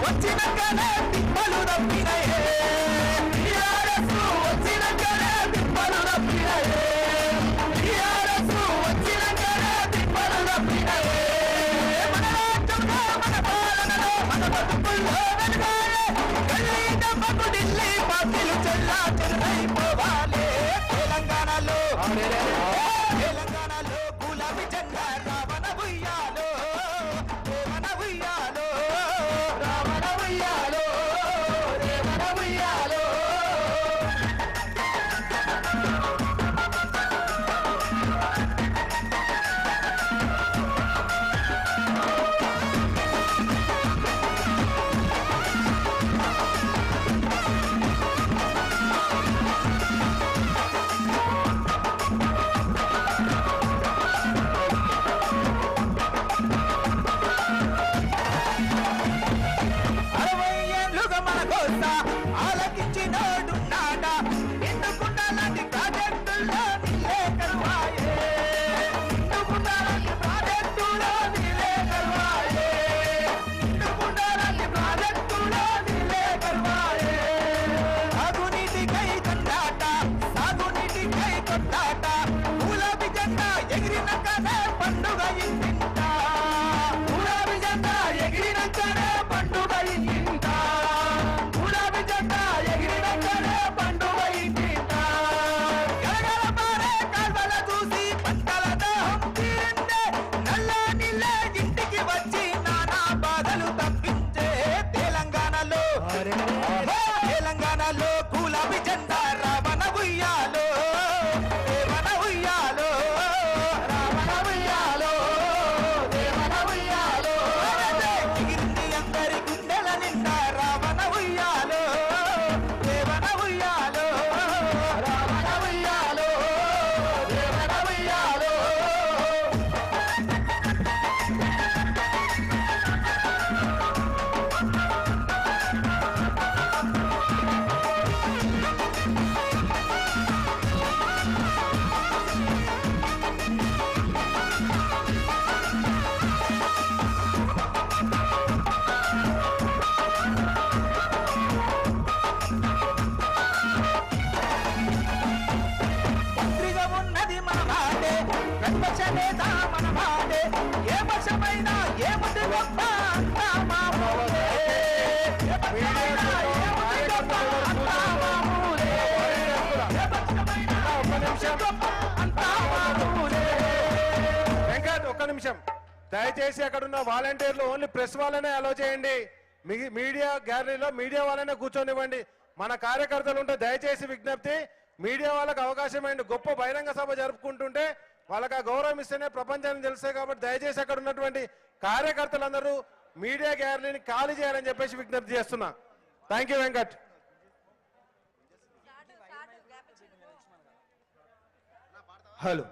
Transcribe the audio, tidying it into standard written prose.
వచ్చినాకనే తిప్పలు తప్పినాయే టీఆర్ఎస్ వచ్చినాకనే తిప్పలు తప్పినాయే టీఆర్ఎస్ వచ్చినాకనే తిప్పలు తప్పినాయే మన రాజ్యంలో మన పాలనలో మన బతుకుల్లో వెలుగాలే గల్లీ దెబ్బకు ఢిల్లీ పార్టీలు చెల్లా చెరువైపోవాలి తెలంగాణలో గులాబీ జెండా రావణ ఉయ్యాలో రేవణ ఉయ్యాలో రావణ ఉయ్యాలో రేవణ ఉయ్యాలో ఆలకించినోడున్నాడా నిండుకుండాలాంటి ప్రాజెక్టుల్లో నీలే కరువాయే నిండుకుండాలాంటి ప్రాజెక్టులో నీలే కరువాయే నిండుకుండాలాంటి ప్రాజెక్టులో నీలే కరువాయే సాగునీటికై తండాట సాగునీటికై కొట్టాట గులాబీ జెండా ఎగిరినాకనే పండుగ ఇంటింట గులాబీ జెండా ఎగిరినాకనే పండుగ ఇంటింట గులాబీ జెండా ఎగిరినాకనే పండుగ ఇంటింట గలగల పారే కాల్వల చూసి పంటల దాహం తీరిందే నల్ల నీళ్ళే ఇంటికి వచ్చి నానా బాధలు తప్పించే తెలంగాణలో గులాబీ జెండా రావణ ఉయ్యాలో రేవణ ఉయ్యాలో రావణ ఉయ్యాలో రేవణ ఉయ్యాలో ఎగిరింది అందరి గుండెల నిండా రావణ ఉయ్యాలో రేవణ ఉయ్యాలో రావణ ఉయ్యాలో రేవణ ఉయ్యాలో మంత్రిగా ఉన్నది మన మాటే ప్రతిపక్ష నేత మన మాటే ఏ పక్షమైనా ఏముంది గొప్ప అంతా మామూలే ఏ పక్షమైనా ఏముంది గొప్ప అంతా మామూలే ఏ పక్షమైనా గొప్ప అంతా మామూలే వెంకట్ ఒక్క నిమిషం దయచేసి అక్కడ ఉన్న వాలంటీర్లు ఓన్లీ ప్రెస్ వాళ్ళనే అలో చేయండి మీడియా గ్యాలరీలో మీడియా వాళ్ళనే కూర్చొనివ్వండి మన కార్యకర్తలు ఉంటే దయచేసి విజ్ఞప్తి మీడియా వాళ్ళకి అవకాశం అయింది గొప్ప బహిరంగ సభ జరుపుకుంటుంటే వాళ్ళకి ఆ గౌరవం ఇస్తేనే ప్రపంచానికి తెలుస్తాయి కాబట్టి దయచేసి అక్కడ ఉన్నటువంటి కార్యకర్తలందరూ మీడియా గ్యాలరీని ఖాళీ చేయాలని చెప్పేసి విజ్ఞప్తి చేస్తున్నా థ్యాంక్ యూ వెంకట్ హలో